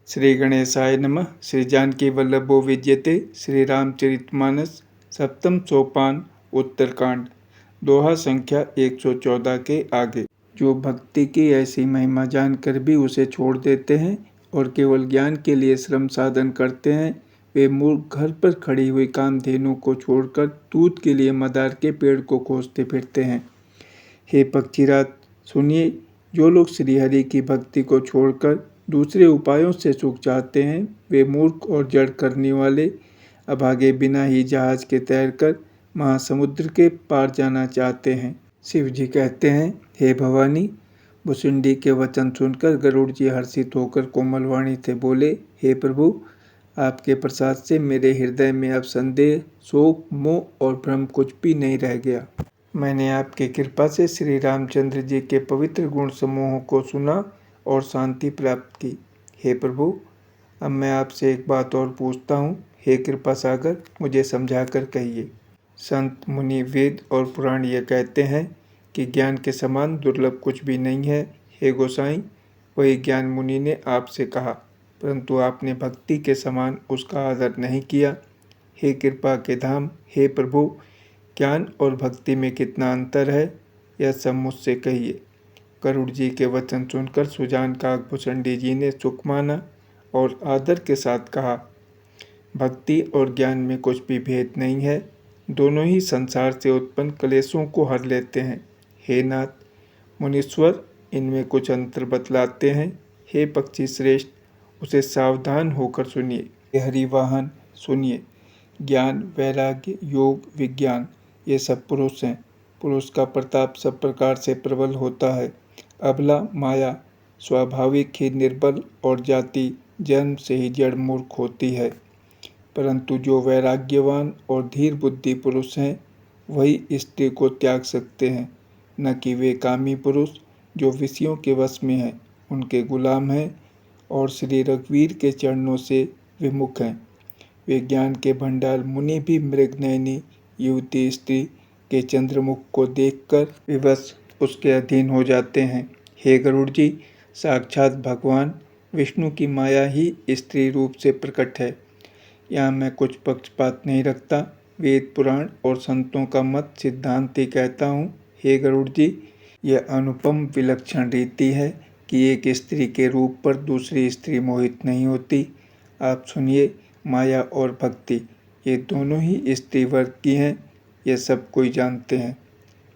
श्री गणेशाय नमः। श्री जानकी वल्लभो विजयते। श्री रामचरितमानस सप्तम सोपान उत्तरकांड। दोहा संख्या 114 के आगे। जो भक्ति की ऐसी महिमा जानकर भी उसे छोड़ देते हैं और केवल ज्ञान के लिए श्रम साधन करते हैं, वे मूर्ख घर पर खड़ी हुई कामधेनु को छोड़कर दूध के लिए मदार के पेड़ को खोजते फिरते हैं। हे पक्षीराज, सुनिए, जो लोग श्रीहरि की भक्ति को छोड़कर दूसरे उपायों से सुख चाहते हैं, वे मूर्ख और जड़ करने वाले अभागे बिना ही जहाज के तैरकर महासमुद्र के पार जाना चाहते हैं। शिव जी कहते हैं, हे भवानी, भुसुंडी के वचन सुनकर गरुड़ जी हर्षित होकर कोमल वाणी से बोले, हे प्रभु, आपके प्रसाद से मेरे हृदय में अब संदेह, शोक, मोह और भ्रम कुछ भी नहीं रह गया। मैंने आपकी कृपा से श्री रामचंद्र जी के पवित्र गुण समूहों को सुना और शांति प्राप्त की। हे प्रभु, अब मैं आपसे एक बात और पूछता हूँ। हे कृपा सागर, मुझे समझाकर कहिए। संत, मुनि, वेद और पुराण ये कहते हैं कि ज्ञान के समान दुर्लभ कुछ भी नहीं है। हे गोसाई, वही ज्ञान मुनि ने आपसे कहा, परंतु आपने भक्ति के समान उसका आदर नहीं किया। हे कृपा के धाम, हे प्रभु, ज्ञान और भक्ति में कितना अंतर है, यह सब मुझसे कहिए। गरुड़ जी के वचन सुनकर सुजान काकभुसुंडी जी ने सुख माना और आदर के साथ कहा, भक्ति और ज्ञान में कुछ भी भेद नहीं है, दोनों ही संसार से उत्पन्न क्लेशों को हर लेते हैं। हे नाथ, मुनीश्वर इनमें कुछ अंतर बतलाते हैं। हे पक्षी श्रेष्ठ, उसे सावधान होकर सुनिए। हे हरिवाहन, सुनिए। ज्ञान, वैराग्य, योग, विज्ञान, ये सब पुरुष हैं। पुरुष का प्रताप सब प्रकार से प्रबल होता है। अबला माया स्वाभाविक ही निर्बल और जाति जन्म से ही जड़ मूर्ख होती है, परंतु जो वैराग्यवान और धीर बुद्धि पुरुष हैं, वही स्त्री को त्याग सकते हैं, न कि वे कामी पुरुष जो विषयों के वश में हैं, उनके गुलाम हैं और श्री रघुवीर के चरणों से विमुख हैं। वे ज्ञान के भंडार मुनि भी मृगनयनी युवती स्त्री के चंद्रमुख को देखकर विवश उसके अधीन हो जाते हैं। हे गरुड़ जी, साक्षात भगवान विष्णु की माया ही स्त्री रूप से प्रकट है। यहाँ मैं कुछ पक्षपात नहीं रखता, वेद पुराण और संतों का मत सिद्धांत ही कहता हूँ। हे गरुड़ जी, यह अनुपम विलक्षण रीति है कि एक स्त्री के रूप पर दूसरी स्त्री मोहित नहीं होती। आप सुनिए, माया और भक्ति ये दोनों ही स्त्री वर्ग की हैं, यह सब कोई जानते हैं।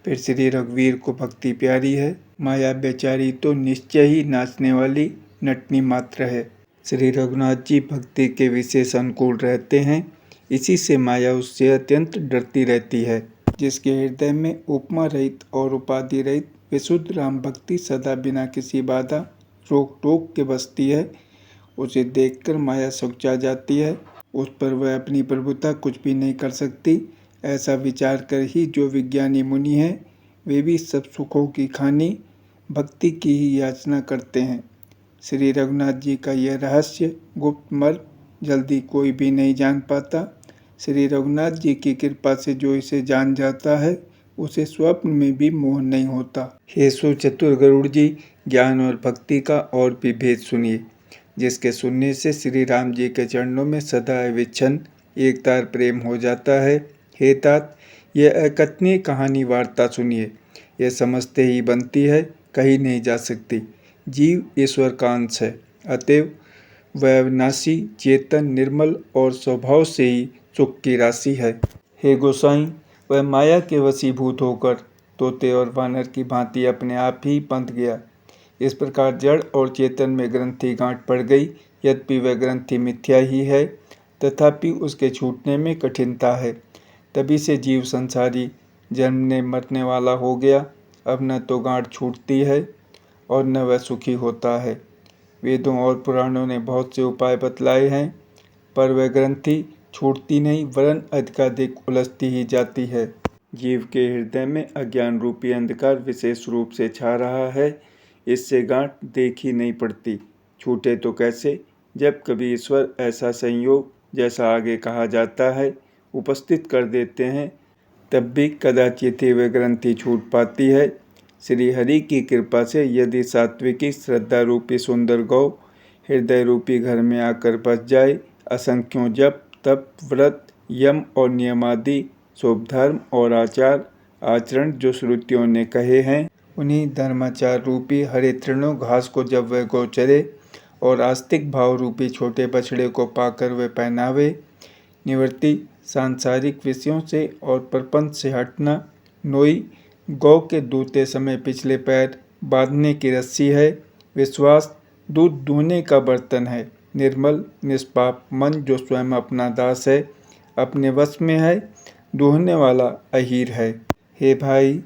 फिर श्री रघुवीर को भक्ति प्यारी है, माया बेचारी तो निश्चय ही नाचने वाली नटनी मात्र है। श्री रघुनाथ जी भक्ति के विशेष अनुकूल रहते हैं, इसी से माया उससे अत्यंत डरती रहती है। जिसके हृदय में उपमा रहित और उपाधि रहित विशुद्ध राम भक्ति सदा बिना किसी बाधा रोक टोक के बसती है, उसे देखकर माया सुखचा जाती है। उस पर वह अपनी प्रभुता कुछ भी नहीं कर सकती। ऐसा विचार कर ही जो विज्ञानी मुनि हैं, वे भी सब सुखों की खानी भक्ति की ही याचना करते हैं। श्री रघुनाथ जी का यह रहस्य गुप्त मर्म जल्दी कोई भी नहीं जान पाता। श्री रघुनाथ जी की कृपा से जो इसे जान जाता है, उसे स्वप्न में भी मोह नहीं होता। हे सुचतुर गरुड़ जी, ज्ञान और भक्ति का और भी भेद सुनिए, जिसके सुनने से श्री राम जी के चरणों में सदा अविच्छिन्न एकतार प्रेम हो जाता है। हे तात, यह अकथनीय कहानी वार्ता सुनिए, यह समझते ही बनती है, कहीं नहीं जा सकती। जीव ईश्वर का अंश है, अतएव वह अविनाशी, चेतन, निर्मल और स्वभाव से ही सुख की राशि है। हे गोसाई, वह माया के वशीभूत होकर तोते और वानर की भांति अपने आप ही बंध गया। इस प्रकार जड़ और चेतन में ग्रंथि गांठ पड़ गई। यद्यपि वह ग्रंथि मिथ्या ही है, तथापि उसके छूटने में कठिनता है। तभी से जीव संसारी जन्मने मरने वाला हो गया। अब न तो गांठ छूटती है और न वह सुखी होता है। वेदों और पुराणों ने बहुत से उपाय बतलाए हैं, पर वह ग्रंथि छूटती नहीं, वरन अधिकाधिक उलझती ही जाती है। जीव के हृदय में अज्ञान रूपी अंधकार विशेष रूप से छा रहा है, इससे गांठ देख ही नहीं पड़ती। छूटे तो कैसे, जब कभी ईश्वर ऐसा संयोग, जैसा आगे कहा जाता है, उपस्थित कर देते हैं, तब भी कदाचित ही वह ग्रंथि छूट पाती है। श्री हरि की कृपा से यदि सात्विकी श्रद्धा रूपी सुंदर गौ हृदय रूपी घर में आकर बस जाए। असंख्यों जप तप व्रत यम और नियमादि शुभ धर्म और आचरण जो श्रुतियों ने कहे हैं, उन्हीं धर्माचार रूपी हरे तृणों घास को जब वह गोचरे और आस्तिक भाव रूपी छोटे बछड़े को पाकर वह पहनावे। निवृत्ति सांसारिक विषयों से और प्रपंच से हटना। नोई गौ के दूते समय पिछले पैर बांधने की रस्सी है। विश्वास दूध दूहने का बर्तन है। निर्मल निष्पाप मन जो स्वयं अपना दास है, अपने वश में है, दूहने वाला अहीर है। हे भाई,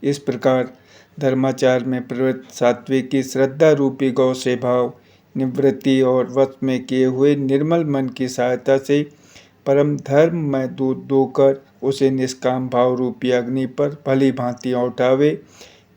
इस प्रकार धर्माचार में प्रवृत्त सात्विकी श्रद्धा रूपी गौ से भाव निवृत्ति और वश में किए हुए निर्मल मन की सहायता से परम धर्म में दूध दोकर उसे निष्काम भाव रूपी अग्नि पर भली भांति उठावे,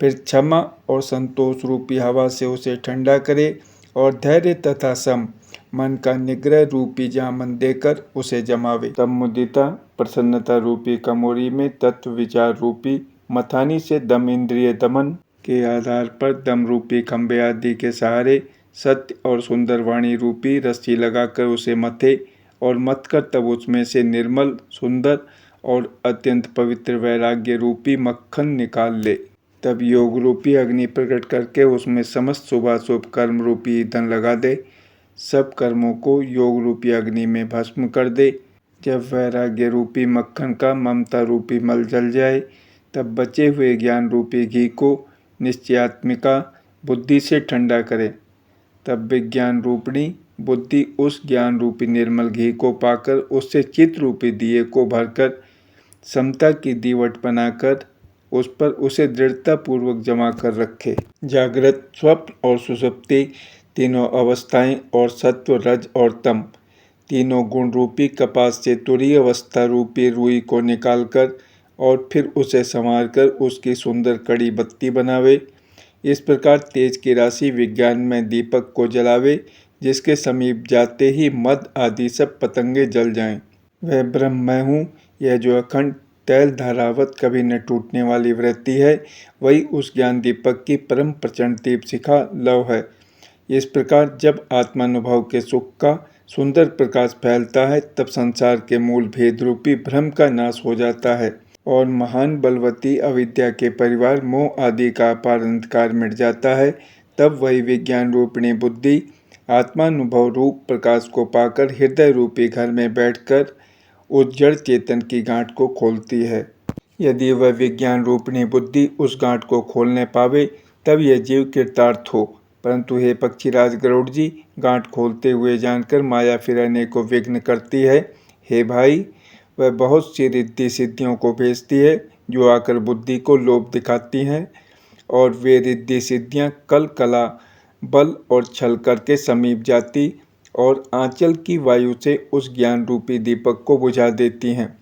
फिर क्षमा और संतोष रूपी हवा से उसे ठंडा करे और धैर्य तथा सम मन का निग्रह रूपी जामन देकर उसे जमावे। तब मुदिता प्रसन्नता रूपी कमोरी में तत्व विचार रूपी मथानी से दम इंद्रिय दमन के आधार पर दम रूपी खंबे आदि के सहारे सत्य और सुंदर वाणी रूपी रस्सी लगाकर उसे मथे और मतकर तब उसमें से निर्मल सुंदर और अत्यंत पवित्र वैराग्य रूपी मक्खन निकाल ले। तब योग रूपी अग्नि प्रकट करके उसमें समस्त शुभाशुभ कर्म रूपी ईंधन लगा दे। सब कर्मों को योग रूपी अग्नि में भस्म कर दे। जब वैराग्य रूपी मक्खन का ममता रूपी मल जल जाए, तब बचे हुए ज्ञान रूपी घी को निश्चयात्मिका बुद्धि से ठंडा करे। तब विज्ञान रूपणी बुद्धि उस ज्ञान रूपी निर्मल घी को पाकर उससे चित्त रूपी दिए को भरकर समता की दीवट बनाकर उस पर उसे दृढ़ता पूर्वक जमा कर रखे। जागृत स्वप्न और सुषुप्ति तीनों अवस्थाएं और सत्व रज और तम तीनों गुण रूपी कपास से तुरीय अवस्था रूपी रुई को निकालकर और फिर उसे संवारकर उसकी सुंदर कड़ी बत्ती बनावे। इस प्रकार तेज की राशि विज्ञान में दीपक को जलावे, जिसके समीप जाते ही मद आदि सब पतंगे जल जाएं। वह ब्रह्म मैं हूँ, यह जो अखंड तैल धारावत कभी न टूटने वाली वृत्ति है, वही उस ज्ञान दीपक की परम प्रचंड दीप शिखा लव है। इस प्रकार जब आत्मानुभव के सुख का सुंदर प्रकाश फैलता है, तब संसार के मूल भेद रूपी भ्रम का नाश हो जाता है और महान बलवती अविद्या के परिवार मोह आदि का अपार अंधकार मिट जाता है। तब वही विज्ञान रूपिणी बुद्धि आत्मानुभव रूप प्रकाश को पाकर हृदय रूपी घर में बैठकर उस जड़ चेतन की गांठ को खोलती है। यदि वह विज्ञान रूपिणी बुद्धि उस गांठ को खोलने पावे, तब यह जीव कृतार्थ हो। परंतु हे पक्षीराज गरुड़ जी, गांठ खोलते हुए जानकर माया फिर अनेकों विघ्न करती है। हे भाई, वह बहुत सी रिद्धि सिद्धियों को भेजती है जो आकर बुद्धि को लोभ दिखाती हैं, और वे रिद्धि सिद्धियां कल कला बल और छल करके समीप जाती और आंचल की वायु से उस ज्ञान रूपी दीपक को बुझा देती हैं।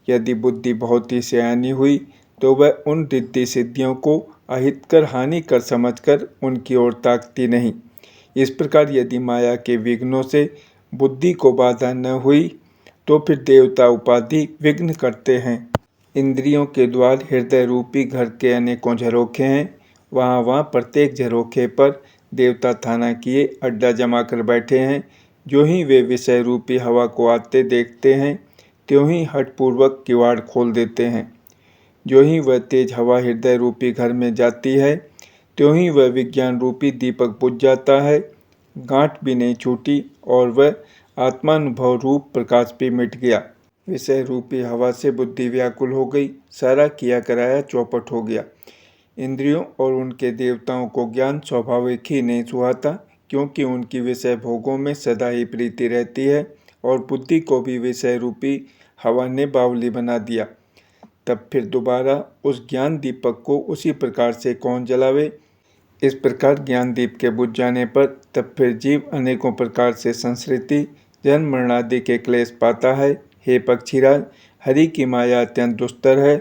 यदि बुद्धि बहुत ही सयानी हुई तो वह उन रिद्धि सिद्धियों को अहितकर हानिकर समझकर उनकी ओर ताकती नहीं। इस प्रकार यदि माया के विघ्नों से बुद्धि को बाधा न हुई तो फिर देवता उपाधि विघ्न करते हैं। इंद्रियों के द्वार हृदय रूपी घर के अनेकों झरोखे हैं। वहाँ प्रत्येक झरोखे पर देवता थाना किए अड्डा जमा कर बैठे हैं। जो ही वे विषय रूपी हवा को आते देखते हैं, त्यों ही हठपूर्वक किवाड़ खोल देते हैं। जो ही वह तेज हवा हृदय रूपी घर में जाती है, त्यों ही वह विज्ञान रूपी दीपक बुझ जाता है। गांठ भी नहीं छूटी और वह आत्मानुभव रूप प्रकाश भी मिट गया। विषय रूपी हवा से बुद्धि व्याकुल हो गई, सारा किया कराया चौपट हो गया। इंद्रियों और उनके देवताओं को ज्ञान स्वाभाविक ही नहीं सुहाता, क्योंकि उनकी विषय भोगों में सदा ही प्रीति रहती है और बुद्धि को भी विषय रूपी हवा ने बावली बना दिया। तब फिर दोबारा उस ज्ञान दीपक को उसी प्रकार से कौन जलावे। इस प्रकार ज्ञान दीप के बुझ जाने पर तब फिर जीव अनेकों प्रकार से संसृति जन्म मरण आदि के क्लेश पाता है। हे पक्षीराज, हरि की माया अत्यंत दुस्तर है,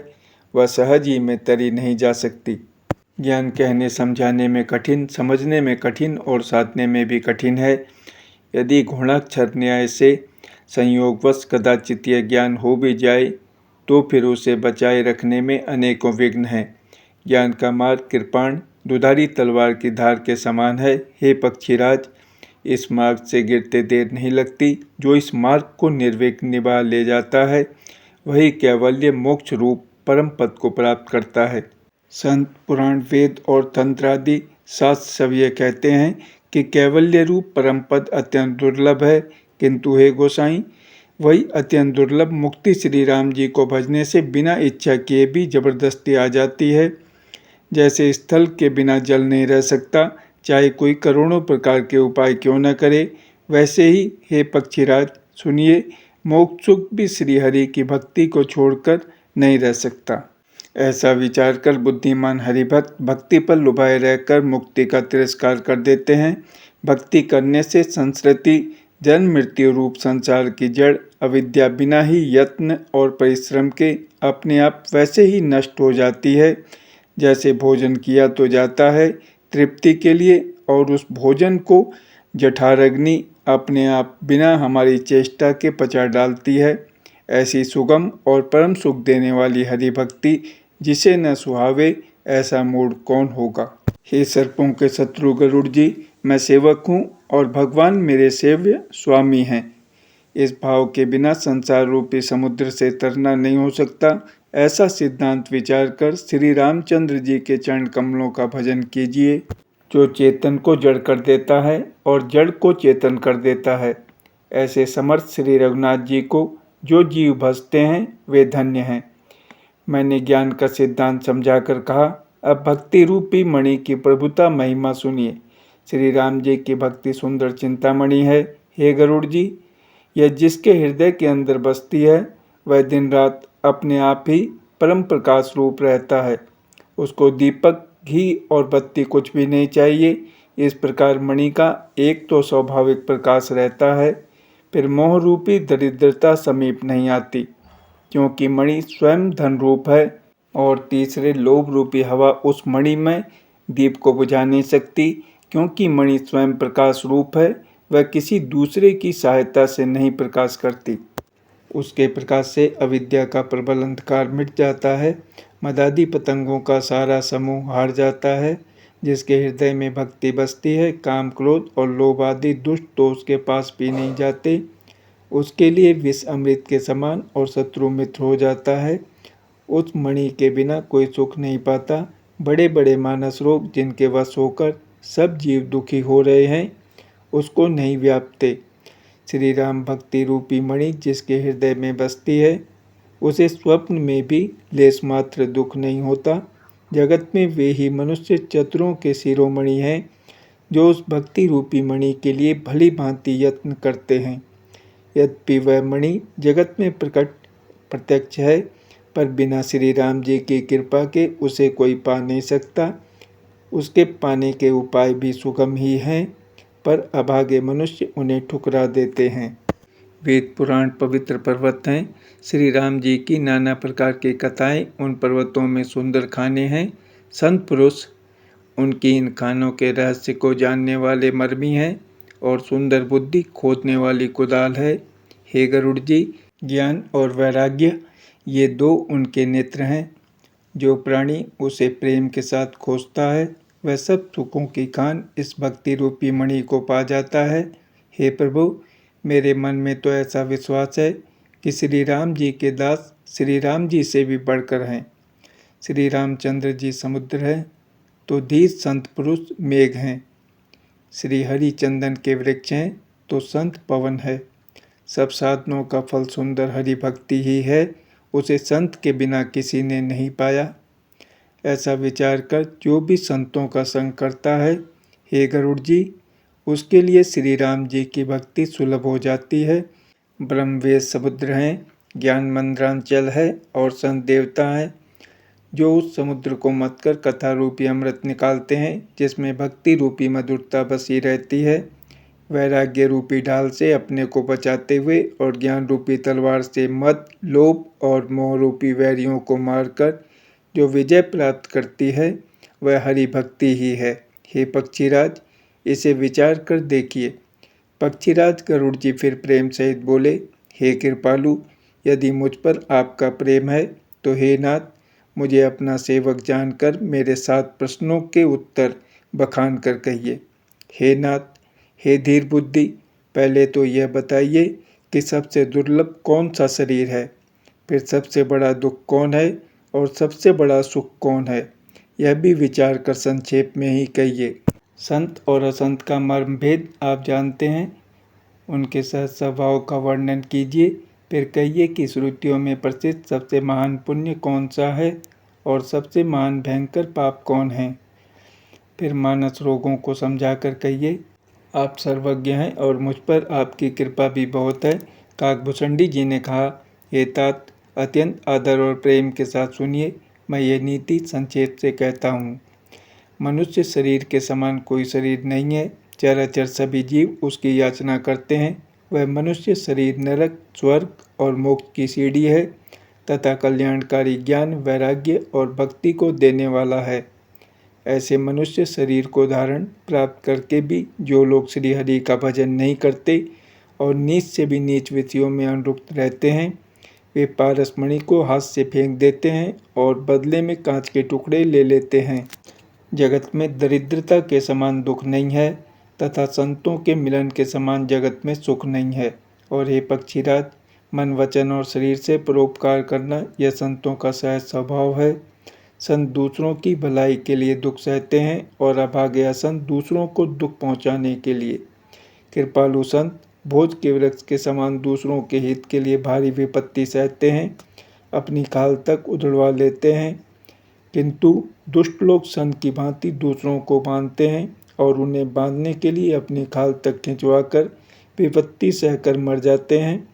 वह सहज ही में तरी नहीं जा सकती। ज्ञान कहने समझाने में कठिन, समझने में कठिन और साधने में भी कठिन है। यदि गुणाक्षर न्याय से संयोगवश कदाचित यह ज्ञान हो भी जाए तो फिर उसे बचाए रखने में अनेकों विघ्न हैं। ज्ञान का मार्ग कृपाण दुधारी तलवार की धार के समान है। हे पक्षीराज, इस मार्ग से गिरते देर नहीं लगती। जो इस मार्ग को निर्विघ्न निभा ले जाता है वही कैवल्य मोक्ष रूप परम पद को प्राप्त करता है। संत, पुराण, वेद और तंत्र आदि शास्त्र सब ये कहते हैं कि कैवल्य रूप परम पद अत्यंत दुर्लभ है, किंतु हे गोसाई, वही अत्यंत दुर्लभ मुक्ति श्री राम जी को भजने से बिना इच्छा किए भी जबरदस्ती आ जाती है। जैसे स्थल के बिना जल नहीं रह सकता, चाहे कोई करोड़ों प्रकार के उपाय क्यों न करे, वैसे ही हे पक्षीराज सुनिए, मोक्ष सुख भी श्री हरि की भक्ति को छोड़कर नहीं रह सकता। ऐसा विचार कर बुद्धिमान हरिभक्त भक्ति पर लुभाए रहकर मुक्ति का तिरस्कार कर देते हैं। भक्ति करने से संस्कृति जन्म मृत्यु रूप संसार की जड़ अविद्या बिना ही यत्न और परिश्रम के अपने आप वैसे ही नष्ट हो जाती है जैसे भोजन किया तो जाता है तृप्ति के लिए, और उस भोजन को जठराग्नि अपने आप बिना हमारी चेष्टा के पचा डालती है। ऐसी सुगम और परम सुख देने वाली हरि भक्ति जिसे न सुहावे, ऐसा मूढ़ कौन होगा। हे सर्पों के शत्रु गरुड़ जी, मैं सेवक हूँ और भगवान मेरे सेव्य स्वामी हैं। इस भाव के बिना संसार रूपी समुद्र से तरना नहीं हो सकता। ऐसा सिद्धांत विचार कर श्री रामचंद्र जी के चरण कमलों का भजन कीजिए, जो चेतन को जड़ कर देता है और जड़ को चेतन कर देता है। ऐसे समर्थ श्री रघुनाथ जी को जो जीव भजते हैं वे धन्य हैं। मैंने ज्ञान का सिद्धांत समझाकर कहा, अब भक्ति रूपी मणि की प्रभुता महिमा सुनिए। श्री राम जी की भक्ति सुंदर चिंतामणि है। हे गरुड़ जी, यह जिसके हृदय के अंदर बसती है वह दिन रात अपने आप ही परम प्रकाश रूप रहता है। उसको दीपक, घी और बत्ती कुछ भी नहीं चाहिए। इस प्रकार मणि का एक तो स्वाभाविक प्रकाश रहता है, फिर मोह रूपी दरिद्रता समीप नहीं आती, क्योंकि मणि स्वयं धन रूप है, और तीसरे लोभ रूपी हवा उस मणि में दीप को बुझा नहीं सकती, क्योंकि मणि स्वयं प्रकाश रूप है, वह किसी दूसरे की सहायता से नहीं प्रकाश करती। उसके प्रकाश से अविद्या का प्रबल अंधकार मिट जाता है, मदादी पतंगों का सारा समूह हार जाता है। जिसके हृदय में भक्ति बसती है, काम, क्रोध और लोभ आदि दुष्ट तो उसके पास भी नहीं जाते। उसके लिए विष अमृत के समान और शत्रु मित्र हो जाता है। उस मणि के बिना कोई सुख नहीं पाता। बड़े बड़े मानस रोग जिनके वश होकर सब जीव दुखी हो रहे हैं, उसको नहीं व्यापते। श्री राम भक्ति रूपी मणि जिसके हृदय में बसती है, उसे स्वप्न में भी लेस मात्र दुख नहीं होता। जगत में वे ही मनुष्य चतुरों के शिरोमणि हैं, जो उस भक्ति रूपी मणि के लिए भली भांति यत्न करते हैं। यद्यपि वह मणि जगत में प्रकट प्रत्यक्ष है, पर बिना श्री राम जी की कृपा के उसे कोई पा नहीं सकता। उसके पाने के उपाय भी सुगम ही हैं, पर अभागे मनुष्य उन्हें ठुकरा देते हैं। वेद पुराण पवित्र पर्वत हैं। श्री राम जी की नाना प्रकार की कथाएं उन पर्वतों में सुंदर खाने हैं। संत पुरुष उनकी इन खानों के रहस्य को जानने वाले मर्मी हैं, और सुंदर बुद्धि खोदने वाली कुदाल है। हे गरुड़ जी, ज्ञान और वैराग्य ये दो उनके नेत्र हैं। जो प्राणी उसे प्रेम के साथ खोजता है, वह सब सुखों की खान इस भक्ति रूपी मणि को पा जाता है। हे प्रभु, मेरे मन में तो ऐसा विश्वास है कि श्री राम जी के दास श्री राम जी से भी बढ़कर हैं। श्री रामचंद्र जी समुद्र हैं, तो धीर संत पुरुष मेघ हैं। श्री हरि चंदन के वृक्ष हैं, तो संत पवन है। सब साधनों का फल सुंदर हरि भक्ति ही है, उसे संत के बिना किसी ने नहीं पाया। ऐसा विचार कर जो भी संतों का संग करता है, हे गरुड़ जी, उसके लिए श्री राम जी की भक्ति सुलभ हो जाती है। ब्रह्म वेद समुद्र हैं, ज्ञान मंद्रांचल है और संत देवता हैं, जो उस समुद्र को मत कर कथा रूपी अमृत निकालते हैं, जिसमें भक्ति रूपी मधुरता बसी रहती है। वैराग्य रूपी ढाल से अपने को बचाते हुए और ज्ञान रूपी तलवार से मद, लोभ और मोह रूपी वैरियों को मारकर जो विजय प्राप्त करती है, वह हरि भक्ति ही है। हे पक्षीराज, इसे विचार कर देखिए। पक्षीराज गरुड़ जी फिर प्रेम सहित बोले, हे कृपालु, यदि मुझ पर आपका प्रेम है तो हे नाथ, मुझे अपना सेवक जानकर मेरे 7 प्रश्नों के उत्तर बखान कर कहिए। हे नाथ, हे धीर बुद्धि, पहले तो यह बताइए कि सबसे दुर्लभ कौन सा शरीर है, फिर सबसे बड़ा दुख कौन है और सबसे बड़ा सुख कौन है, यह भी विचार कर संक्षेप में ही कहिए। संत और असंत का मर्म भेद आप जानते हैं, उनके सहज स्वभाव का वर्णन कीजिए। फिर कहिए कि श्रुतियों में प्रसिद्ध सबसे महान पुण्य कौन सा है और सबसे महान भयंकर पाप कौन है। फिर मानस रोगों को समझाकर कहिए, आप सर्वज्ञ हैं और मुझ पर आपकी कृपा भी बहुत है। काकभूषणी जी ने कहा, हे तात, अत्यंत आदर और प्रेम के साथ सुनिए, मैं ये नीति संक्षेप से कहता हूँ। मनुष्य शरीर के समान कोई शरीर नहीं है। चराचर सभी जीव उसकी याचना करते हैं। वह मनुष्य शरीर नरक, स्वर्ग और मोक्ष की सीढ़ी है तथा कल्याणकारी ज्ञान, वैराग्य और भक्ति को देने वाला है। ऐसे मनुष्य शरीर को धारण प्राप्त करके भी जो लोग श्री हरि का भजन नहीं करते और नीच से भी नीच विषयों में अनुरक्त रहते हैं, वे पारसमणि को हाथ से फेंक देते हैं और बदले में कांच के टुकड़े ले लेते हैं। जगत में दरिद्रता के समान दुख नहीं है तथा संतों के मिलन के समान जगत में सुख नहीं है। और हे पक्षीराज, मन, वचन और शरीर से परोपकार करना यह संतों का सहज स्वभाव है। संत दूसरों की भलाई के लिए दुख सहते हैं और अभागे संत दूसरों को दुख पहुंचाने के लिए। कृपालु संत भोज के वृक्ष के समान दूसरों के हित के लिए भारी विपत्ति सहते हैं, अपनी खाल तक उधड़वा लेते हैं। किंतु दुष्ट लोग संत की भांति दूसरों को बांधते हैं और उन्हें बांधने के लिए अपनी खाल तक खिंचवाकर विपत्ति सहकर मर जाते हैं।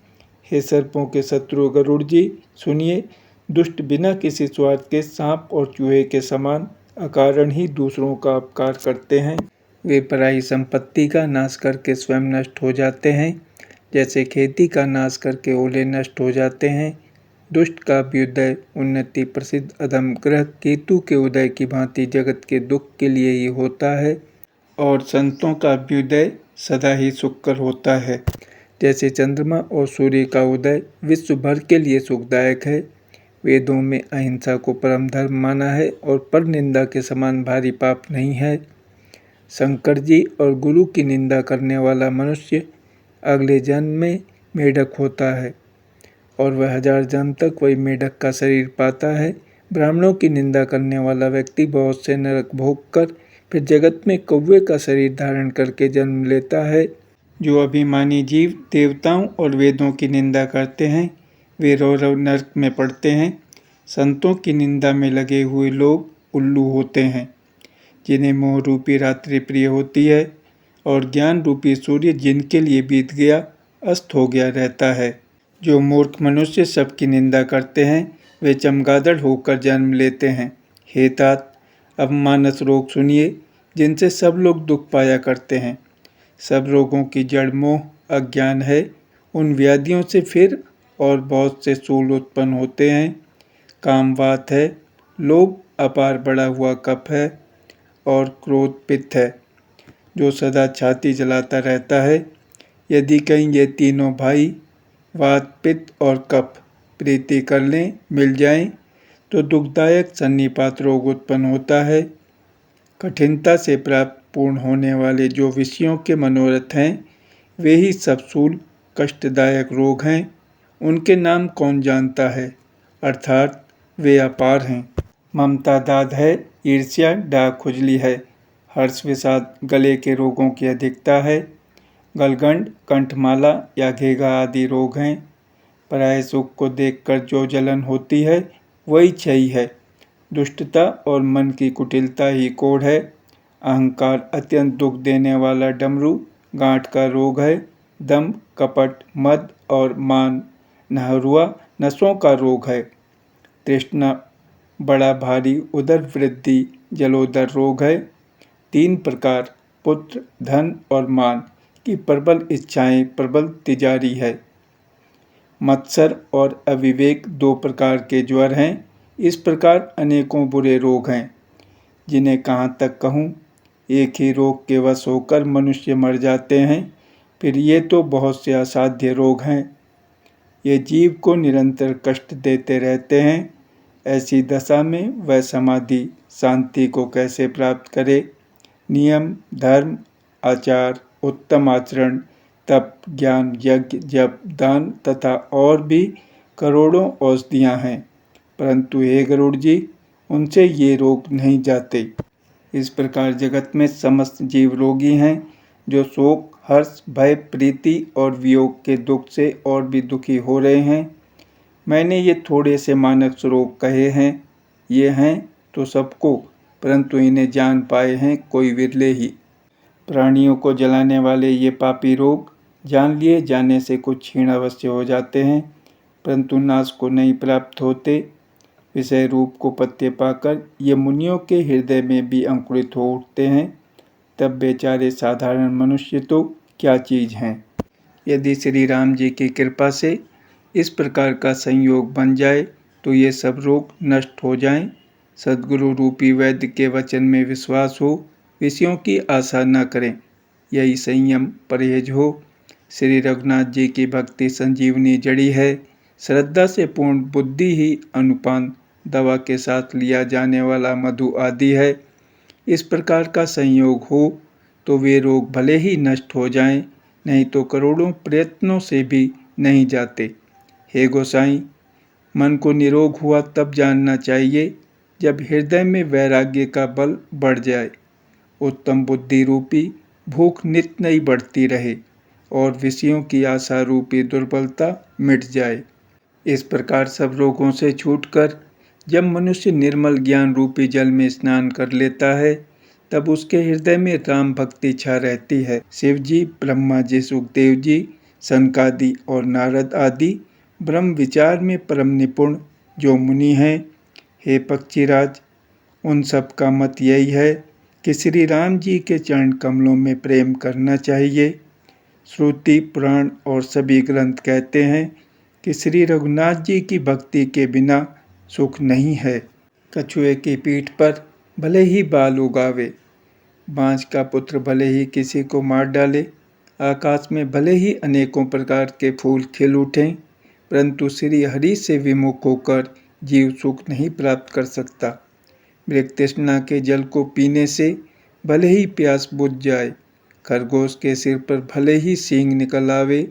हे सर्पों के शत्रु गरुड़ जी, सुनिए, दुष्ट बिना किसी स्वार्थ के सांप और चूहे के समान अकारण ही दूसरों का अपकार करते हैं। वे पराई संपत्ति का नाश करके स्वयं नष्ट हो जाते हैं, जैसे खेती का नाश करके ओले नष्ट हो जाते हैं। दुष्ट का अभ्युदय उन्नति प्रसिद्ध अधम ग्रह केतु के उदय की भांति जगत के दुख के लिए ही होता है और संतों का अभ्युदय सदा ही सुखकर होता है। जैसे चंद्रमा और सूर्य का उदय विश्व भर के लिए सुखदायक है। वेदों में अहिंसा को परम धर्म माना है और पर निंदा के समान भारी पाप नहीं है। शंकर जी और गुरु की निंदा करने वाला मनुष्य अगले जन्म में मेढक होता है और वह 1000 जन्म तक वही मेढक का शरीर पाता है। ब्राह्मणों की निंदा करने वाला व्यक्ति बहुत से नरक भोग कर फिर जगत में कौवे का शरीर धारण करके जन्म लेता है। जो अभिमानी जीव देवताओं और वेदों की निंदा करते हैं, वे रौरव नरक में पड़ते हैं। संतों की निंदा में लगे हुए लोग उल्लू होते हैं, जिन्हें मोह रूपी रात्रि प्रिय होती है और ज्ञान रूपी सूर्य जिनके लिए बीत गया अस्त हो गया रहता है। जो मूर्ख मनुष्य सबकी निंदा करते हैं, वे चमगादड़ होकर जन्म लेते हैं। हे तात, अब मानस रोग सुनिए, जिनसे सब लोग दुख पाया करते हैं। सब रोगों की जड़ मोह अज्ञान है। उन व्याधियों से फिर और बहुत से शूल उत्पन्न होते हैं। कामवात है, लोभ अपार बढ़ा हुआ कफ है और क्रोध पित्त है, जो सदा छाती जलाता रहता है। यदि कहीं ये तीनों भाई वात, पित्त और कफ प्रीति कर लें, मिल जाएं, तो दुखदायक सन्निपात रोग उत्पन्न होता है। कठिनता से प्राप्त पूर्ण होने वाले जो विषयों के मनोरथ हैं, वे ही सब शूल कष्टदायक रोग हैं। उनके नाम कौन जानता है, अर्थात वे अपार हैं। ममता दाद है, ईर्ष्या डाक खुजली है, हर्ष विषाद गले के रोगों की अधिकता है। गलगंड, कंठमाला या घेगा आदि रोग हैं। पराये सुख को देखकर जो जलन होती है, वही क्षयी है। दुष्टता और मन की कुटिलता ही कोढ़ है। अहंकार अत्यंत दुख देने वाला डमरू गांठ का रोग है। दंभ, कपट, मद और मान नहरुआ नसों का रोग है। तृष्णा बड़ा भारी उदर वृद्धि जलोदर रोग है। 3 प्रकार पुत्र, धन और मान की प्रबल इच्छाएं प्रबल तिजारी है। मत्सर और अविवेक 2 प्रकार के ज्वर हैं। इस प्रकार अनेकों बुरे रोग हैं, जिन्हें कहाँ तक कहूँ। एक ही रोग के वश होकर मनुष्य मर जाते हैं, फिर ये तो बहुत से असाध्य रोग हैं। ये जीव को निरंतर कष्ट देते रहते हैं। ऐसी दशा में वह समाधि शांति को कैसे प्राप्त करे। नियम, धर्म, आचार, उत्तम आचरण, तप, ज्ञान, यज्ञ, जप, दान तथा और भी करोड़ों औषधियाँ हैं, परंतु हे गरुड़ जी, उनसे ये रोग नहीं जाते। इस प्रकार जगत में समस्त जीव रोगी हैं, जो शोक, हर्ष, भय, प्रीति और वियोग के दुख से और भी दुखी हो रहे हैं। मैंने ये थोड़े से मानक रोग कहे हैं, ये हैं तो सबको, परंतु इन्हें जान पाए हैं कोई विरले ही। प्राणियों को जलाने वाले ये पापी रोग जान लिए जाने से कुछ क्षीण अवश्य हो जाते हैं, परंतु नाश को नहीं प्राप्त होते। विषय रूप को पत्ते पाकर ये मुनियों के हृदय में भी अंकुरित हो उठते हैं, तब बेचारे साधारण मनुष्य तो क्या चीज़ हैं। यदि श्री राम जी की कृपा से इस प्रकार का संयोग बन जाए तो ये सब रोग नष्ट हो जाएं। सद्गुरु रूपी वैद्य के वचन में विश्वास हो, विषयों की आशा न करें, यही संयम परहेज हो। श्री रघुनाथ जी की भक्ति संजीवनी जड़ी है। श्रद्धा से पूर्ण बुद्धि ही अनुपान दवा के साथ लिया जाने वाला मधु आदि है। इस प्रकार का संयोग हो तो वे रोग भले ही नष्ट हो जाएं, नहीं तो करोड़ों प्रयत्नों से भी नहीं जाते। हे गोसाई, मन को निरोग हुआ तब जानना चाहिए जब हृदय में वैराग्य का बल बढ़ जाए, उत्तम बुद्धि रूपी भूख नित नई बढ़ती रहे और विषयों की आशा रूपी दुर्बलता मिट जाए। इस प्रकार सब रोगों से छूटकर जब मनुष्य निर्मल ज्ञान रूपी जल में स्नान कर लेता है, तब उसके हृदय में राम भक्ति छा रहती है। शिव जी, ब्रह्मा जी, सुखदेव जी, सनकादि और नारद आदि ब्रह्म विचार में परम निपुण जो मुनि हैं, हे पक्षीराज, उन सब का मत यही है कि श्री राम जी के चरण कमलों में प्रेम करना चाहिए। श्रुति, पुराण और सभी ग्रंथ कहते हैं कि श्री रघुनाथ जी की भक्ति के बिना सुख नहीं है। कछुए की पीठ पर भले ही बाल उगावे, बांझ का पुत्र भले ही किसी को मार डाले, आकाश में भले ही अनेकों प्रकार के फूल खिल उठें, परंतु श्री हरि से विमुख होकर जीव सुख नहीं प्राप्त कर सकता। मृग तृष्णा के जल को पीने से भले ही प्यास बुझ जाए, खरगोश के सिर पर भले ही सींग निकल आवे,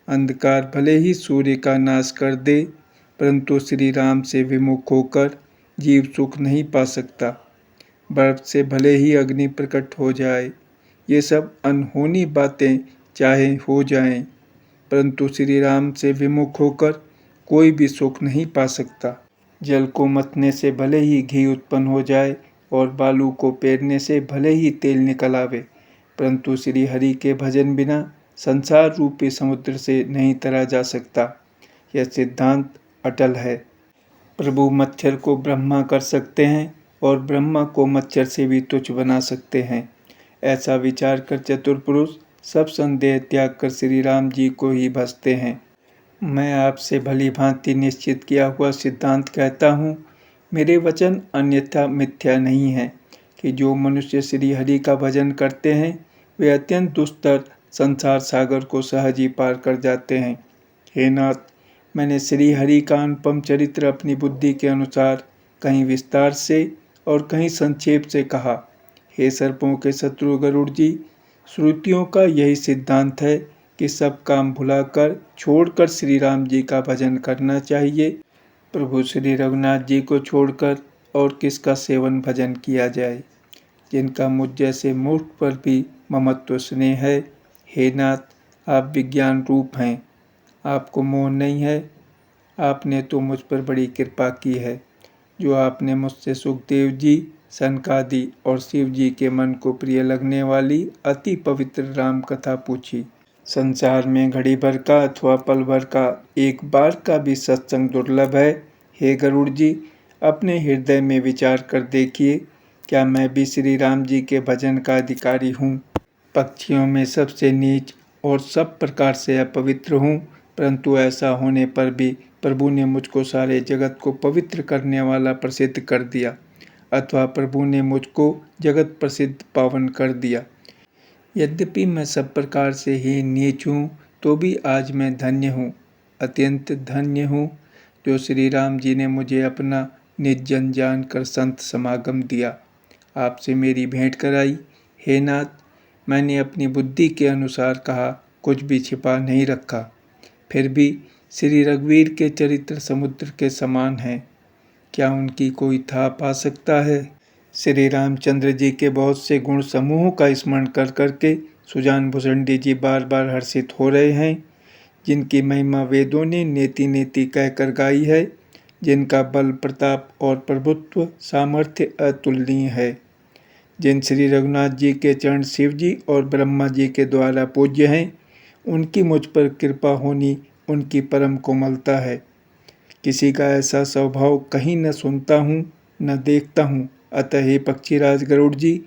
अंधकार भले ही सूर्य का नाश कर दे, परंतु श्री राम से विमुख होकर जीव सुख नहीं पा सकता। बर्फ से भले ही अग्नि प्रकट हो जाए, ये सब अनहोनी बातें चाहे हो जाएं, परंतु श्री राम से विमुख होकर कोई भी सुख नहीं पा सकता। जल को मथने से भले ही घी उत्पन्न हो जाए और बालू को पेरने से भले ही तेल निकल आवे, परंतु श्री हरि के भजन बिना संसार रूपी समुद्र से नहीं तरा जा सकता। यह सिद्धांत अटल है। प्रभु मच्छर को ब्रह्मा कर सकते हैं और ब्रह्मा को मच्छर से भी तुच्छ बना सकते हैं। ऐसा विचार कर चतुर पुरुष सब संदेह त्याग कर श्री राम जी को ही भजते हैं। मैं आपसे भली भांति निश्चित किया हुआ सिद्धांत कहता हूँ, मेरे वचन अन्यथा मिथ्या नहीं है कि जो मनुष्य श्री हरि का भजन करते हैं वे अत्यंत दुस्तर संसार सागर को सहज ही पार कर जाते हैं। हे नाथ, मैंने श्री हरि का अनुपम चरित्र अपनी बुद्धि के अनुसार कहीं विस्तार से और कहीं संक्षेप से कहा। हे सर्पों के शत्रु गरुड़ जी, श्रुतियों का यही सिद्धांत है कि सब काम भुलाकर छोड़कर श्री राम जी का भजन करना चाहिए। प्रभु श्री रघुनाथ जी को छोड़कर और किसका सेवन भजन किया जाए, जिनका मुझ जैसे मूर्ख पर भी ममत्व स्नेह है। हे नाथ, आप विज्ञान रूप हैं, आपको मोह नहीं है। आपने तो मुझ पर बड़ी कृपा की है, जो आपने मुझसे सुखदेव जी, सनकादि और शिव जी के मन को प्रिय लगने वाली अति पवित्र राम कथा पूछी। संसार में घड़ी भर का अथवा पल भर का एक बार का भी सत्संग दुर्लभ है। हे गरुड़ जी, अपने हृदय में विचार कर देखिए, क्या मैं भी श्री राम जी के भजन का अधिकारी हूँ? पक्षियों में सबसे नीच और सब प्रकार से अपवित्र हूँ, परंतु ऐसा होने पर भी प्रभु ने मुझको सारे जगत को पवित्र करने वाला प्रसिद्ध कर दिया, अथवा प्रभु ने मुझको जगत प्रसिद्ध पावन कर दिया। यद्यपि मैं सब प्रकार से ही नीच हूँ, तो भी आज मैं धन्य हूँ, अत्यंत धन्य हूँ, जो श्री राम जी ने मुझे अपना निज जन जान कर संत समागम दिया, आपसे मेरी भेंट कराई। हे नाथ, मैंने अपनी बुद्धि के अनुसार कहा, कुछ भी छिपा नहीं रखा। फिर भी श्री रघुवीर के चरित्र समुद्र के समान हैं। क्या उनकी कोई था पा सकता है? श्री रामचंद्र जी के बहुत से गुण समूहों का स्मरण कर करके सुजान भुसंडी जी बार बार हर्षित हो रहे हैं, जिनकी महिमा वेदों ने नेति नेति कहकर गाई है, जिनका बल प्रताप और प्रभुत्व सामर्थ्य अतुलनीय है, जिन श्री रघुनाथ जी के चरण शिव जी और ब्रह्मा जी के द्वारा पूज्य हैं, उनकी मुझ पर कृपा होनी उनकी परम कोमलता है। किसी का ऐसा स्वभाव कहीं न सुनता हूँ न देखता हूँ। अतः हे पक्षीराज गरुड़ जी,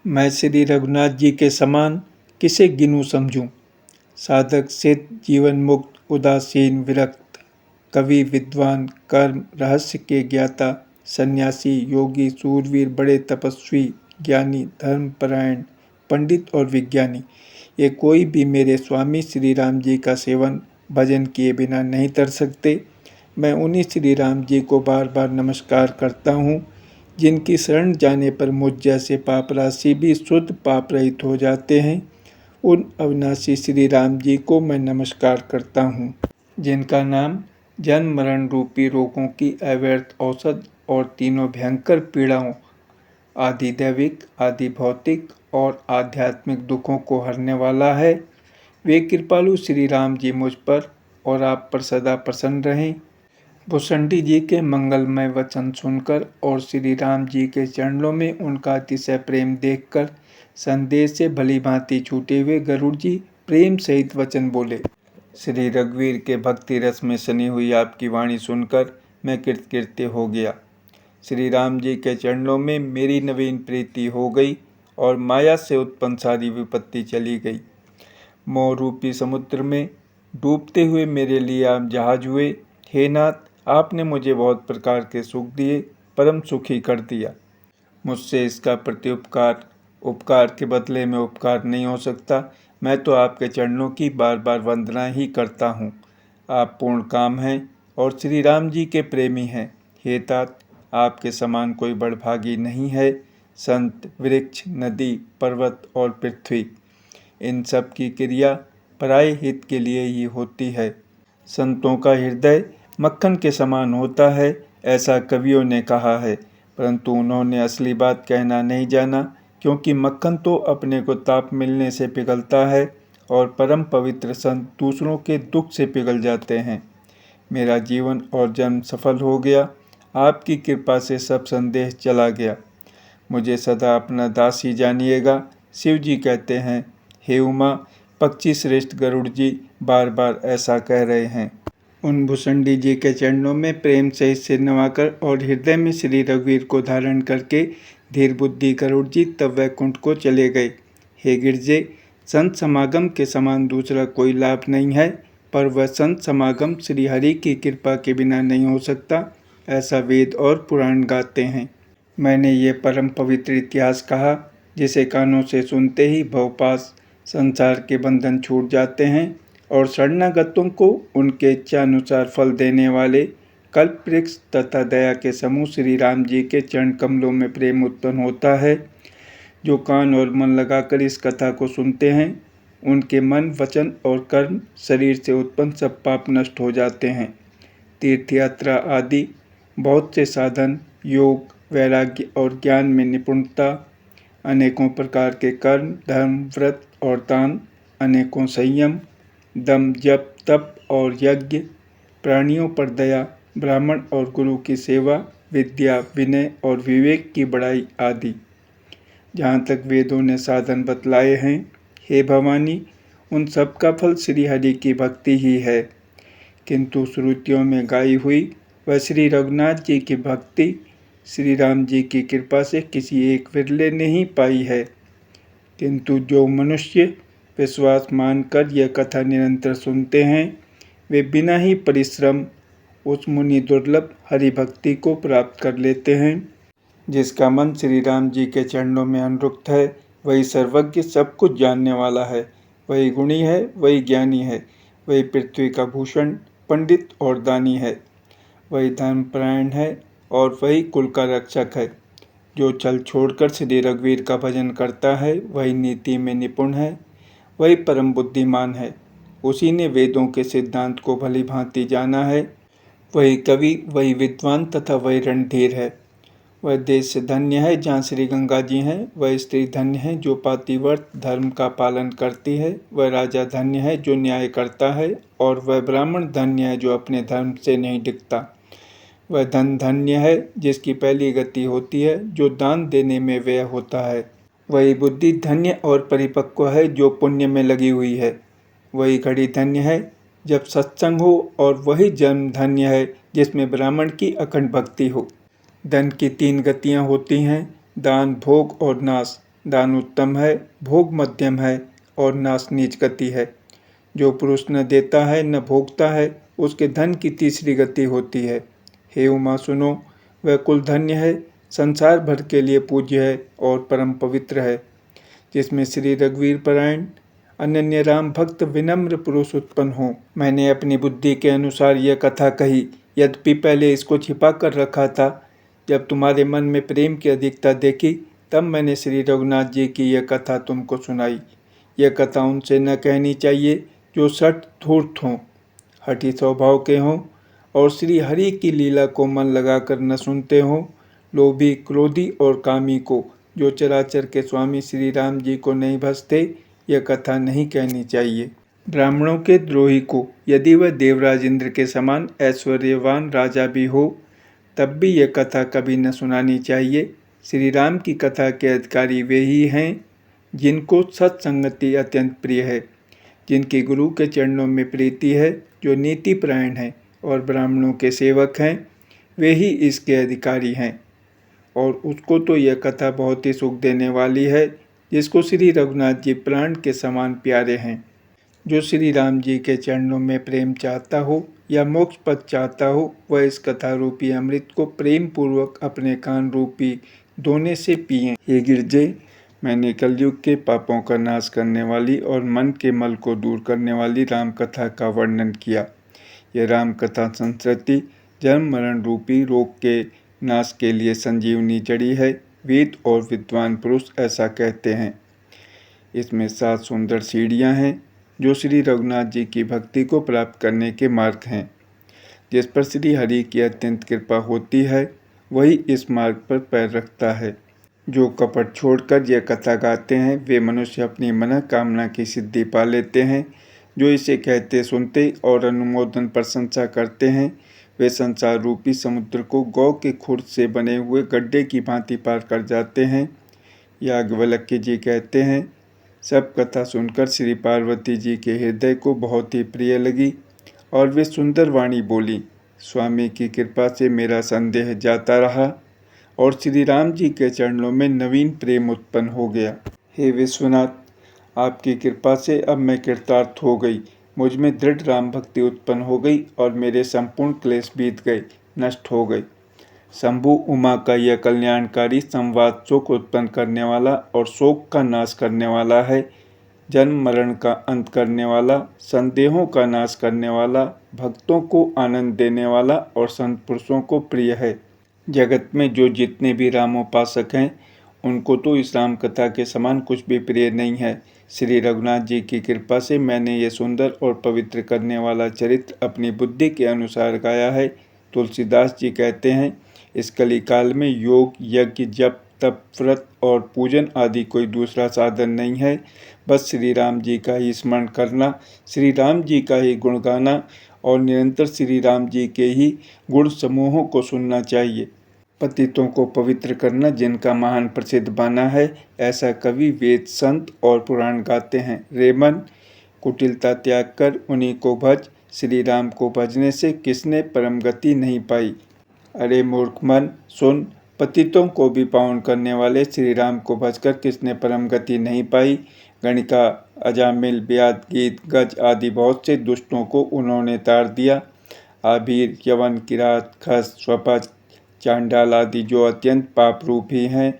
मैं श्री रघुनाथ जी के समान किसे गिनूँ समझूँ। साधक सिद्ध जीवन मुक्त उदासीन विरक्त, कवि विद्वान कर्म रहस्य के ज्ञाता, सन्यासी योगी सूरवीर बड़े तपस्वी ज्ञानी धर्मपरायण पंडित और विज्ञानी, ये कोई भी मेरे स्वामी श्री राम जी का सेवन भजन किए बिना नहीं तर सकते। मैं उन्हीं श्री राम जी को बार बार नमस्कार करता हूँ, जिनकी शरण जाने पर मुझ जैसे पाप राशि भी शुद्ध पाप रहित हो जाते हैं। उन अविनाशी श्री राम जी को मैं नमस्कार करता हूँ, जिनका नाम जन्म मरण रूपी रोगों की अव्यर्थ औषध और तीनों भयंकर पीड़ाओं आदि दैविक आदि भौतिक और आध्यात्मिक दुखों को हरने वाला है। वे कृपालु श्री राम जी मुझ पर और आप पर सदा प्रसन्न रहें। भुसंडी जी के मंगलमय वचन सुनकर और श्री राम जी के चरणों में उनका अतिशय प्रेम देखकर संदेश से भली भांति छूटे हुए गरुड़ जी प्रेम सहित वचन बोले। श्री रघुवीर के भक्ति रस में सनी हुई आपकी वाणी सुनकर मैं कृतकृत्य हो गया। श्री राम जी के चरणों में मेरी नवीन प्रीति हो गई और माया से उत्पन्न सारी विपत्ति चली गई। मोह रूपी समुद्र में डूबते हुए मेरे लिए आप जहाज हुए। हे नाथ, आपने मुझे बहुत प्रकार के सुख दिए, परम सुखी कर दिया। मुझसे इसका प्रत्युपकार उपकार के बदले में उपकार नहीं हो सकता। मैं तो आपके चरणों की बार बार वंदना ही करता हूँ। आप पूर्ण काम हैं और श्री राम जी के प्रेमी हैं। हे तात, आपके समान कोई बड़भागी नहीं है। संत, वृक्ष, नदी, पर्वत और पृथ्वी, इन सब की क्रिया पराये हित के लिए ही होती है। संतों का हृदय मक्खन के समान होता है, ऐसा कवियों ने कहा है, परंतु उन्होंने असली बात कहना नहीं जाना, क्योंकि मक्खन तो अपने को ताप मिलने से पिघलता है और परम पवित्र संत दूसरों के दुख से पिघल जाते हैं। मेरा जीवन और जन्म सफल हो गया। आपकी कृपा से सब संदेह चला गया। मुझे सदा अपना दास ही जानिएगा। शिव जी कहते हैं, हे उमा, पक्षी श्रेष्ठ गरुड़ जी बार बार ऐसा कह रहे हैं। उन भुसंडी जी के चरणों में प्रेम सहित सिर नवाकर और हृदय में श्री रघुवीर को धारण करके धीर बुद्धि गरुड़ जी तब वैकुंठ को चले गए। हे गिरजे, संत समागम के समान दूसरा कोई लाभ नहीं है, पर वह संत समागम श्री हरि की कृपा के बिना नहीं हो सकता, ऐसा वेद और पुराण गाते हैं। मैंने ये परम पवित्र इतिहास कहा, जिसे कानों से सुनते ही भवपाश संसार के बंधन छूट जाते हैं और शरणागतों को उनके इच्छानुसार फल देने वाले कल्प वृक्ष तथा दया के समूह श्री राम जी के चरण कमलों में प्रेम उत्पन्न होता है। जो कान और मन लगाकर इस कथा को सुनते हैं, उनके मन, वचन और कर्म, शरीर से उत्पन्न सब पाप नष्ट हो जाते हैं। तीर्थ यात्रा आदि बहुत से साधन, योग, वैराग्य और ज्ञान में निपुणता, अनेकों प्रकार के कर्म, धर्म, व्रत और दान, अनेकों संयम, दम, जप, तप और यज्ञ, प्राणियों पर दया, ब्राह्मण और गुरु की सेवा, विद्या, विनय और विवेक की बढ़ाई आदि, जहाँ तक वेदों ने साधन बतलाए हैं, हे भवानी, उन सब का फल श्री हरि की भक्ति ही है। किंतु श्रुतियों में गाई हुई वह श्री रघुनाथ जी की भक्ति श्री राम जी की कृपा से किसी एक विरले ने ही पाई है। किंतु जो मनुष्य विश्वास मानकर यह कथा निरंतर सुनते हैं, वे बिना ही परिश्रम उस मुनि दुर्लभ हरि भक्ति को प्राप्त कर लेते हैं। जिसका मन श्री राम जी के चरणों में अनुरक्त है, वही सर्वज्ञ, सब कुछ जानने वाला है, वही गुणी है, वही ज्ञानी है, वही पृथ्वी का भूषण, पंडित और दानी है, वही धर्मपरायण है और वही कुल का रक्षक है। जो छल छोड़कर श्री रघुवीर का भजन करता है वही नीति में निपुण है, वही परम बुद्धिमान है। उसी ने वेदों के सिद्धांत को भली भांति जाना है। वही कवि, वही विद्वान तथा वही रणधीर है। वह देश धन्य है जहाँ श्री गंगा जी हैं। वह स्त्री धन्य है जो पातिव्रत धर्म का पालन करती है। वह राजा धन्य है जो न्याय करता है, और वह ब्राह्मण धन्य है जो अपने धर्म से नहीं डिगता। वह धन धन्य है जिसकी पहली गति होती है, जो दान देने में व्यय होता है। वही बुद्धि धन्य और परिपक्व है जो पुण्य में लगी हुई है। वही घड़ी धन्य है जब सत्संग हो, और वही जन्म धन्य है जिसमें ब्राह्मण की अखंड भक्ति हो। धन की 3 गतियाँ होती हैं, दान, भोग और नाश। दान उत्तम है, भोग मध्यम है और नाश नीच गति है। जो पुरुष न देता है न भोगता है, उसके धन की तीसरी गति होती है। हे उमा सुनो, वह कुल धन्य है, संसार भर के लिए पूज्य है और परम पवित्र है, जिसमें श्री रघुवीर परायण अनन्य राम भक्त विनम्र पुरुष उत्पन्न हो। मैंने अपनी बुद्धि के अनुसार यह कथा कही, यद्यपि पहले इसको छिपा कर रखा था। जब तुम्हारे मन में प्रेम की अधिकता देखी, तब मैंने श्री रघुनाथ जी की यह कथा तुमको सुनाई। यह कथा उनसे न कहनी चाहिए जो सठ धूर्त हों, हठी स्वभाव के हों और श्री हरि की लीला को मन लगाकर न सुनते हों, लोभी, क्रोधी और कामी को, जो चराचर के स्वामी श्री राम जी को नहीं भजते, यह कथा नहीं कहनी चाहिए। ब्राह्मणों के द्रोही को, यदि वह देवराज इंद्र के समान ऐश्वर्यवान राजा भी हो, तब भी यह कथा कभी न सुनानी चाहिए। श्री राम की कथा के अधिकारी वे ही हैं जिनको सत्संगति अत्यंत प्रिय है, जिनकी गुरु के चरणों में प्रीति है, जो नीति परायण है और ब्राह्मणों के सेवक हैं, वे ही इसके अधिकारी हैं। और उसको तो यह कथा बहुत ही सुख देने वाली है, जिसको श्री रघुनाथ जी प्राण के समान प्यारे हैं। जो श्री राम जी के चरणों में प्रेम चाहता हो या मोक्ष पद चाहता हो, वह इस कथा रूपी अमृत को प्रेम पूर्वक अपने कान रूपी दोने से पिए। हे गिरजे, मैंने कलयुग के पापों का नाश करने वाली और मन के मल को दूर करने वाली राम कथा का वर्णन किया। यह राम कथा संस्कृति जन्म मरण रूपी रोग के नाश के लिए संजीवनी जड़ी है। वेद और विद्वान पुरुष ऐसा कहते हैं। इसमें 7 सुंदर सीढ़ियाँ हैं जो श्री रघुनाथ जी की भक्ति को प्राप्त करने के मार्ग हैं। जिस पर श्री हरि की अत्यंत कृपा होती है, वही इस मार्ग पर पैर रखता है। जो कपट छोड़कर यह कथा गाते हैं, वे मनुष्य अपनी मनोकामना की सिद्धि पा लेते हैं। जो इसे कहते, सुनते और अनुमोदन प्रशंसा करते हैं, वे संसार रूपी समुद्र को गौ के खुर से बने हुए गड्ढे की भांति पार कर जाते हैं। याज्ञवल्क्य जी कहते हैं, सब कथा सुनकर श्री पार्वती जी के हृदय को बहुत ही प्रिय लगी और वे सुंदर वाणी बोली। स्वामी की कृपा से मेरा संदेह जाता रहा और श्री राम जी के चरणों में नवीन प्रेम उत्पन्न हो गया। हे विश्वनाथ, आपकी कृपा से अब मैं कृतार्थ हो गई। मुझ में दृढ़ राम भक्ति उत्पन्न हो गई और मेरे संपूर्ण क्लेश बीत गए, नष्ट हो गए। शंभु उमा का यह कल्याणकारी संवाद शोक उत्पन्न करने वाला और शोक का नाश करने वाला है, जन्म मरण का अंत करने वाला, संदेहों का नाश करने वाला, भक्तों को आनंद देने वाला और संत पुरुषों को प्रिय है। जगत में जो जितने भी रामोपासक हैं, उनको तो इस राम कथा के समान कुछ भी प्रिय नहीं है। श्री रघुनाथ जी की कृपा से मैंने ये सुंदर और पवित्र करने वाला चरित्र अपनी बुद्धि के अनुसार गाया है। तुलसीदास जी कहते हैं, इस कलिकाल में योग, यज्ञ, जप, तप, व्रत और पूजन आदि कोई दूसरा साधन नहीं है। बस श्री राम जी का ही स्मरण करना, श्री राम जी का ही गुण गाना और निरंतर श्री राम जी के ही गुण समूहों को सुनना चाहिए। पतितों को पवित्र करना जिनका महान प्रसिद्ध बाना है, ऐसा कवि, वेद, संत और पुराण गाते हैं। रे मन, कुटिलता त्याग कर उन्हीं को भज, श्री राम को भजने से किसने परम गति नहीं पाई। अरे मूर्ख मन, सुन, पतितों को भी पावन करने वाले श्री राम को भजकर किसने परम गति नहीं पाई। गणिका, अजामिल, व्याध, गीत, गज आदि बहुत से दुष्टों को उन्होंने तार दिया। आभीर, यवन, किरात, खस, स्वपच, चांडाल आदि जो अत्यंत पाप रूप ही हैं,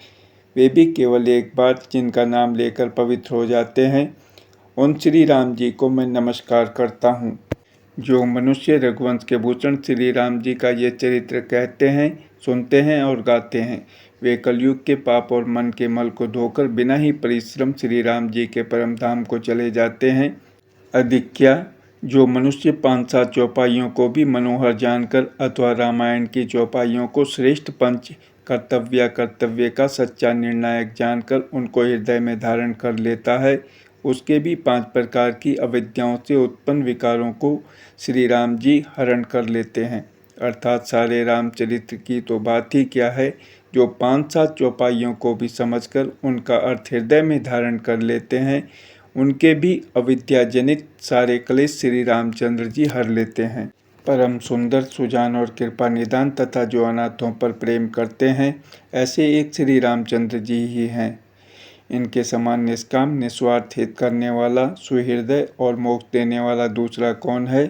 वे भी केवल एक बार जिनका नाम लेकर पवित्र हो जाते हैं, उन श्री राम जी को मैं नमस्कार करता हूँ। जो मनुष्य रघुवंश के भूषण श्री राम जी का ये चरित्र कहते हैं, सुनते हैं और गाते हैं, वे कलयुग के पाप और मन के मल को धोकर बिना ही परिश्रम श्री राम जी के परम धाम को चले जाते हैं। अधिक क्या, जो मनुष्य 5-7 चौपाइयों को भी मनोहर जानकर अथवा रामायण की चौपाइयों को श्रेष्ठ पंच कर्तव्य का सच्चा निर्णायक जानकर उनको हृदय में धारण कर लेता है, उसके भी 5 प्रकार की अविद्याओं से उत्पन्न विकारों को श्री राम जी हरण कर लेते हैं। अर्थात सारे रामचरित्र की तो बात ही क्या है, जो 5-7 चौपाइयों को भी समझकर उनका अर्थ हृदय में धारण कर लेते हैं, उनके भी अविद्याजनित सारे क्लेश श्री रामचंद्र जी हर लेते हैं। परम सुंदर, सुजान और कृपा निदान तथा जो अनाथों पर प्रेम करते हैं, ऐसे एक श्री रामचंद्र जी ही हैं। इनके समान निष्काम निस्वार्थ हित करने वाला, सुहृदय और मोक्ष देने वाला दूसरा कौन है।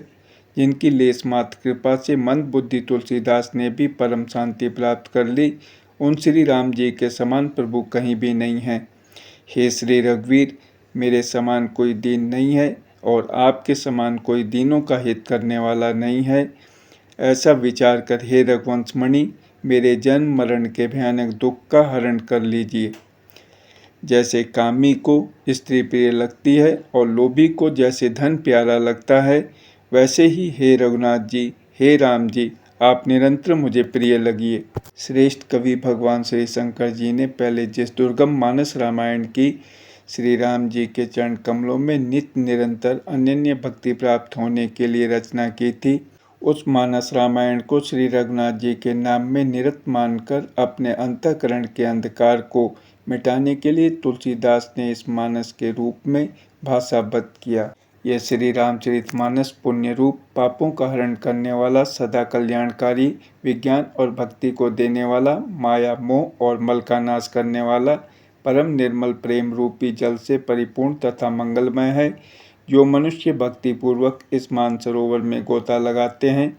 जिनकी लेस मात्र कृपा से मंद बुद्धि तुलसीदास ने भी परम शांति प्राप्त कर ली, उन श्री राम जी के समान प्रभु कहीं भी नहीं है। हे श्री रघुवीर, मेरे समान कोई दीन नहीं है और आपके समान कोई दीनों का हित करने वाला नहीं है। ऐसा विचार कर हे रघुवंशमणि, मेरे जन्म मरण के भयानक दुख का हरण कर लीजिए। जैसे कामी को स्त्री प्रिय लगती है और लोभी को जैसे धन प्यारा लगता है, वैसे ही हे रघुनाथ जी, हे राम जी, आप निरंतर मुझे प्रिय लगिए। श्रेष्ठ कवि भगवान श्री शंकर जी ने पहले जिस दुर्गम मानस रामायण की श्री राम जी के चरण कमलों में नित्य निरंतर अनन्य भक्ति प्राप्त होने के लिए रचना की थी, उस मानस रामायण को श्री रघुनाथ जी के नाम में निरत मानकर अपने अंतःकरण के अंधकार को मिटाने के लिए तुलसीदास ने इस मानस के रूप में भाषाबद्ध किया। यह श्री रामचरितमानस पुण्य रूप, पापों का हरण करने वाला, सदा कल्याणकारी, विज्ञान और भक्ति को देने वाला, माया मोह और मल का नाश करने वाला, परम निर्मल प्रेम रूपी जल से परिपूर्ण तथा मंगलमय है। जो मनुष्य भक्ति पूर्वक इस मानसरोवर में गोता लगाते हैं,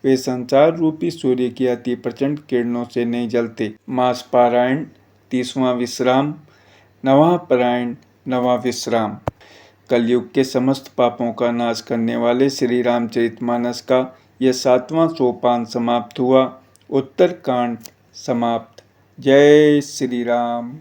वे संसार रूपी सूर्य की अति प्रचंड किरणों से नहीं जलते। मास पारायण 30वां विश्राम, नवां पारायण, नवां विश्राम। कलयुग के समस्त पापों का नाश करने वाले श्री रामचरितमानस का यह 7वां सोपान समाप्त हुआ। उत्तरकांड समाप्त। जय श्री राम।